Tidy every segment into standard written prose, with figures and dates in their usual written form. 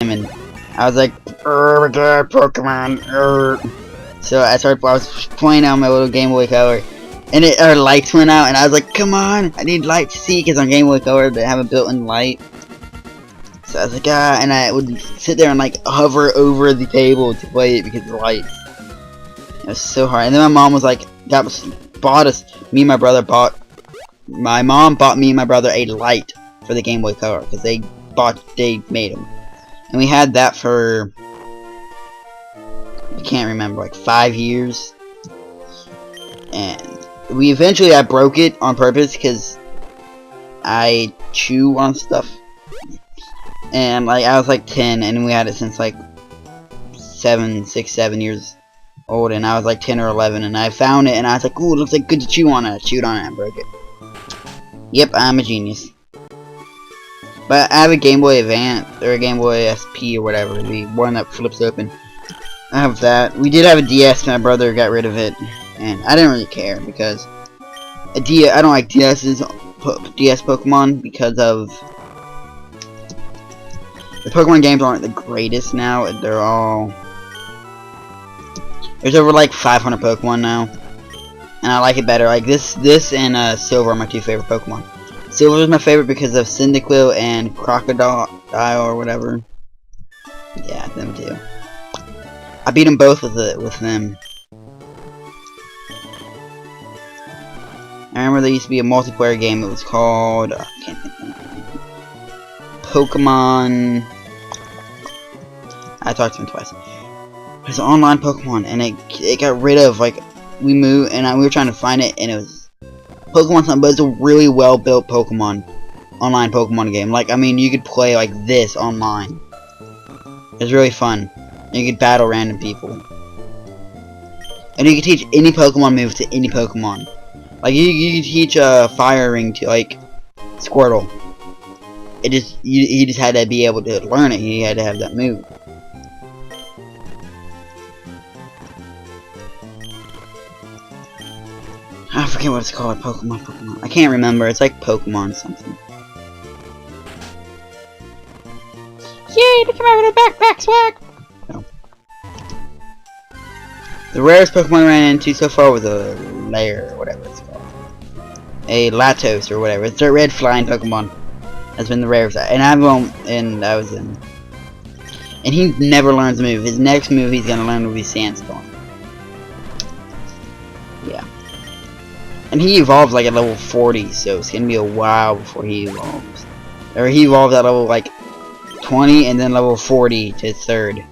and I was like, my god, Pokemon, So I was playing on my little Game Boy Color, and our lights went out, and I was like, come on, I need light to see, because on Game Boy Color they have a built-in light. So I was like, and I would sit there and like hover over the table to play it because of the lights. It was so hard. And then my mom was like, my mom bought me and my brother a light for the Game Boy Color, because they made them. And we had that for, I can't remember, like 5 years. And I broke it on purpose because I chew on stuff. And like I was like 10, and we had it since like 7 years old, and I was like 10 or 11, and I found it, and I was like, ooh, it looks like good to chew on it. I chewed on it and broke it. Yep, I'm a genius. But I have a Game Boy Advance, or a Game Boy SP, or whatever, the one that flips open. I have that. We did have a DS, my brother got rid of it, and I didn't really care, because I don't like DS Pokemon, because of the Pokemon games aren't the greatest now. They're all, there's over like 500 Pokemon now, and I like it better. Like this and Silver are my two favorite Pokemon. Silver is my favorite because of Cyndaquil and Crocodile or whatever. Yeah, them too. I beat them both with them. I remember there used to be a multiplayer game. It was called I can't think of it. Pokemon. I talked to him twice. There's an online Pokemon, and it got rid of, like, we moved, and we were trying to find it, and it was Pokemon something, but it's a really well built online Pokemon game. Like, I mean, you could play like this online. It's really fun. You could battle random people, and you could teach any Pokemon move to any Pokemon. Like you could teach Fire Ring to like Squirtle. He just had to be able to learn it. He had to have that move. I forget what it's called. Pokemon. I can't remember. It's like Pokemon something. Yay! They come out with a backpack swag. No. The rarest Pokemon I ran into so far was a lair, or whatever it's called. A Latos or whatever. It's a red flying Pokemon. That's been the rarest. And I was in. And he never learns a move. His next move he's gonna learn will be Sandstorm. Yeah. And he evolves like at level 40, so it's gonna be a while before he evolves. Or he evolves at level like 20 and then level 40 to 3rd.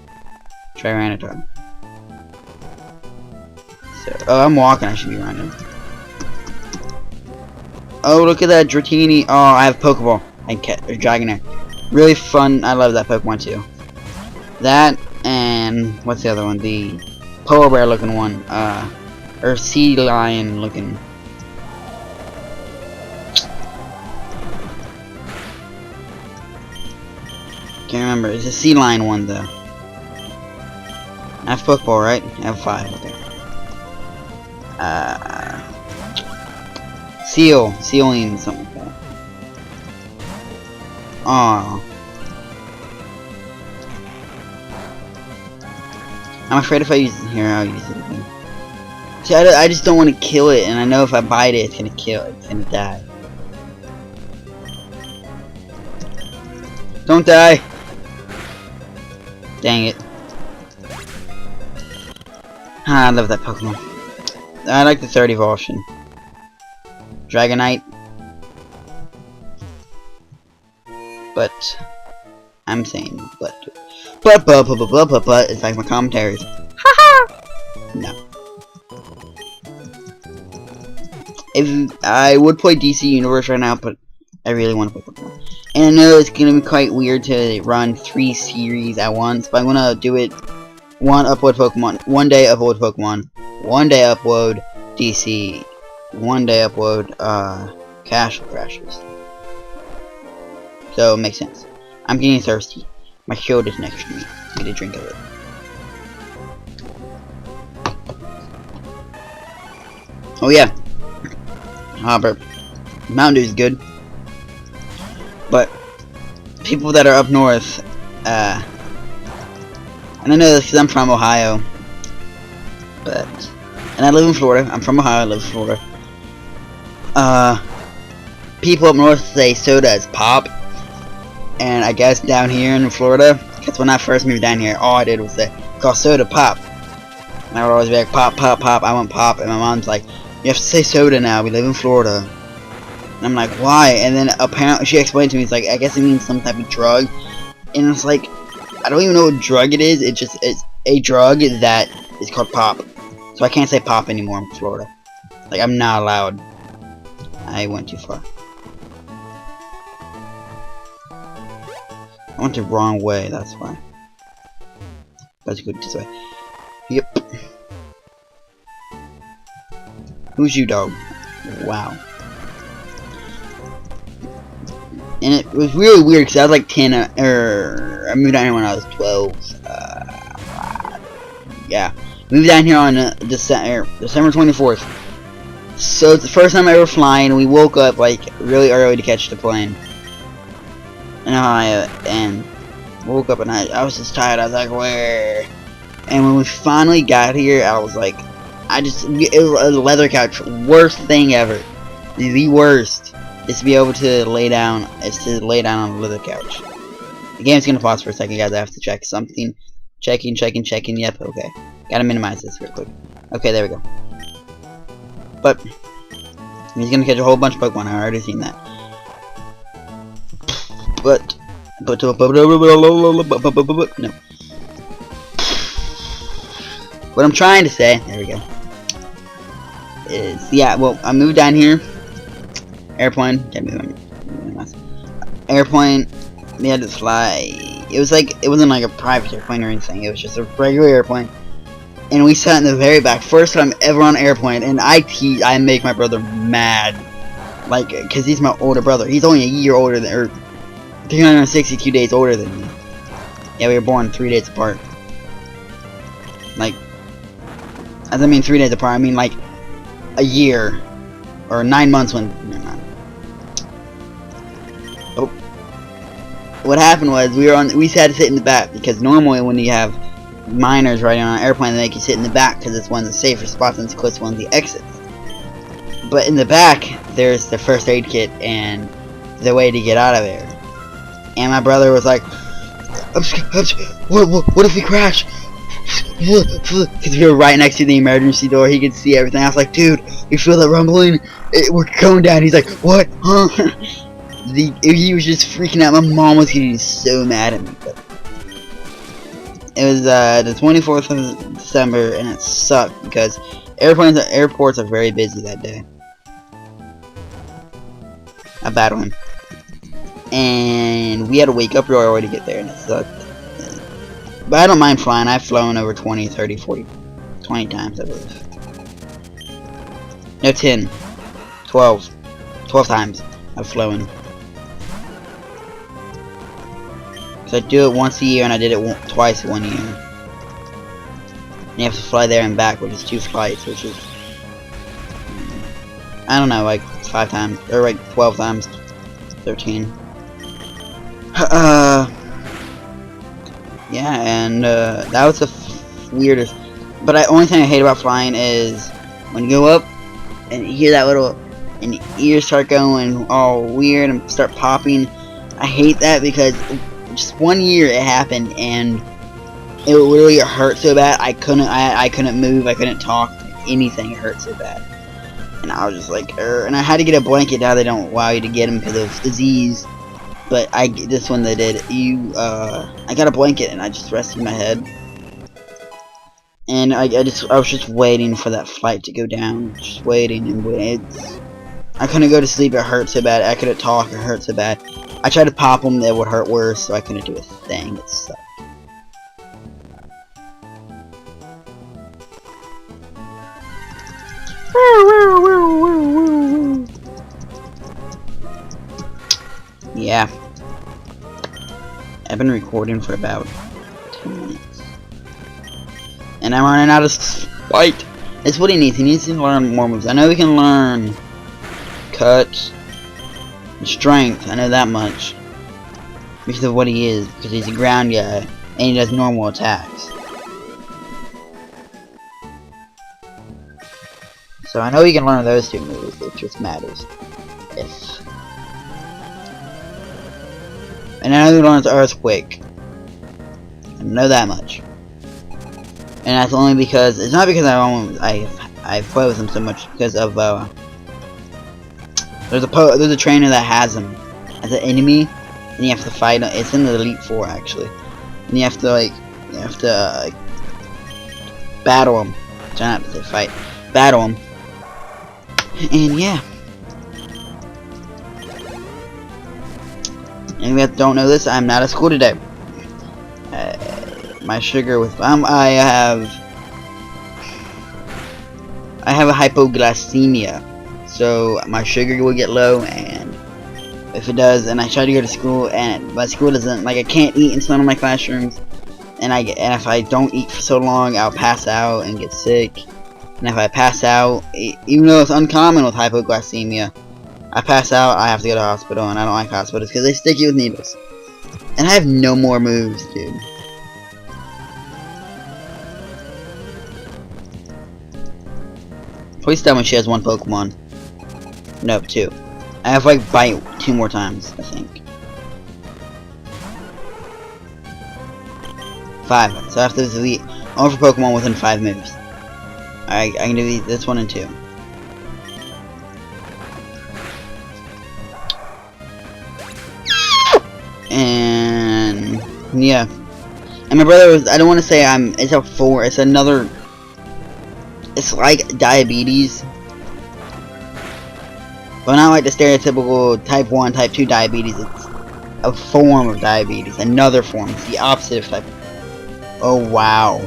Tyranitar. So, oh, I'm walking, I should be running. Oh, look at that Dratini. Oh, I have Pokeball. And Dragonair. Really fun. I love that Pokemon too. That and what's the other one? The polar bear looking one. Or sea lion looking. Can't remember. It's a sea lion one though. I have Pokeball, right? I have 5. Okay. Sealing, something like that. Aww. I'm afraid if I use it here, I'll use it again. See, I just don't want to kill it, and I know if I bite it, it's gonna kill it. It's gonna die. Don't die! Dang it. I love that Pokemon. I like the 3rd evolution. Dragonite. But I'm saying but it's like my commentaries. Haha. No. If I would play DC Universe right now, but I really want to play Pokemon. And I know it's gonna be quite weird to run 3 series at once, but I'm gonna do it. One day upload Pokemon, one day upload DC, one day upload Castle Crashers. So it makes sense. I'm getting thirsty. My shield is next to me. Get a drink of it. Oh yeah. But Mountain Dew is good. But people that are up north, And I know this because I'm from Ohio. And I live in Florida. I'm from Ohio, I live in Florida. People up north say soda is pop. And I guess down here in Florida, because when I first moved down here, all I did was say, call soda pop. And I would always be like, pop, pop, pop, I want pop. And my mom's like, you have to say soda now, we live in Florida. And I'm like, why? And then apparently she explained to me, it's like, I guess it means some type of drug. And it's like, I don't even know what drug it is. It's a drug that is called pop. So I can't say pop anymore in Florida. Like, I'm not allowed. I went too far. I went the wrong way, that's why. Let's go this way. Yep. Who's you, dog? Wow. And it was really weird because I was like 10, I moved down here when I was 12. Yeah. Moved down here on December 24th. So it's the first time I ever flying, and we woke up like really early to catch the plane. And woke up and I was just tired. I was like, where? And when we finally got here, I was like, it was a leather couch. Worst thing ever. The worst is to be able to lay down. Is to lay down on a leather couch. The game's gonna pause for a second, guys. I have to check something. Checking. Yep. Okay. Gotta minimize this real quick. Okay, there we go. But he's gonna catch a whole bunch of Pokemon. I already seen that. But no. What I'm trying to say, there we go, is, yeah, well, I moved down here. Airplane, airplane, we had to fly. It was like, it wasn't like a private airplane or anything, it was just a regular airplane. And we sat in the very back, first time ever on an airplane, and I make my brother mad. Like, cause he's my older brother. He's only a year older than, or 362 days older than me. Yeah, we were born 3 days apart. Like, I don't mean 3 days apart, I mean like a year or 9 months when. Never mind. Oh, what happened was we had to sit in the back because normally when you have minors riding on an airplane, they make you sit in the back because it's one of the safer spots and it's close to one of the exits. But in the back, there's the first aid kit and the way to get out of there. And my brother was like, what if we crash? Because we were right next to the emergency door, he could see everything. I was like, dude, you feel that rumbling? We're going down. He's like, what? Huh? He was just freaking out. My mom was getting so mad at me. But it was the 24th of December, and it sucked because airports are very busy that day. A bad one. And we had to wake up real early to get there, and it sucked. But I don't mind flying. I've flown over 20, 30, 40, 20 times, I believe. No, 10. 12 times I've flown. So I do it once a year, and I did it twice 1 year. And you have to fly there and back, which is 2 flights, which is, I don't know, like 5 times, or like 12 times, 13. Yeah, and that was the weirdest. But the only thing I hate about flying is when you go up and you hear that little, and your ears start going all weird and start popping. I hate that because just 1 year it happened and it literally hurt so bad. I couldn't move, I couldn't talk, anything. It hurt so bad. And I was just like, and I had to get a blanket. Now they don't allow you to get them because of disease. But this one they did. I got a blanket and I just rested my head. And I was just waiting for that flight to go down. Just waiting and waiting. I couldn't go to sleep, it hurt so bad. I couldn't talk, it hurt so bad. I tried to pop them, it would hurt worse, so I couldn't do a thing. It sucked. Yeah. I've been recording for about 10 minutes. And I'm running out of spite. That's what he needs. He needs to learn more moves. I know he can learn cut and strength. I know that much. Because of what he is. Because he's a ground guy. And he does normal attacks. So I know you can learn those 2 moves. It just matters if. And I know he learns Earthquake. I know that much. And that's only because it's not because I play with him so much, because of there's a trainer that has him as an enemy, and you have to fight him. It's in the Elite 4 actually, and you have to battle him. Try not to say fight, battle him, and yeah. And if you don't know this, I'm not at school today. My sugar with I have a hypoglycemia, so my sugar will get low, and if it does, and I try to go to school, and my school doesn't, like, I can't eat in some of my classrooms, and if I don't eat for so long, I'll pass out and get sick. And if I pass out, even though it's uncommon with hypoglycemia, I pass out, I have to go to the hospital, and I don't like hospitals because they stick you with needles. And I have no more moves, dude. Please tell me she has 1 Pokemon. Nope, 2. I have like bite 2 more times, I think. 5. So after this elite, all for Pokemon within 5 moves. I can do this 1 and 2. And yeah. And my brother was, I don't want to say it's a 4, it's another, it's like diabetes, but not like the stereotypical type 1, type 2 diabetes. It's a form of diabetes, another form. It's the opposite of type. Oh wow.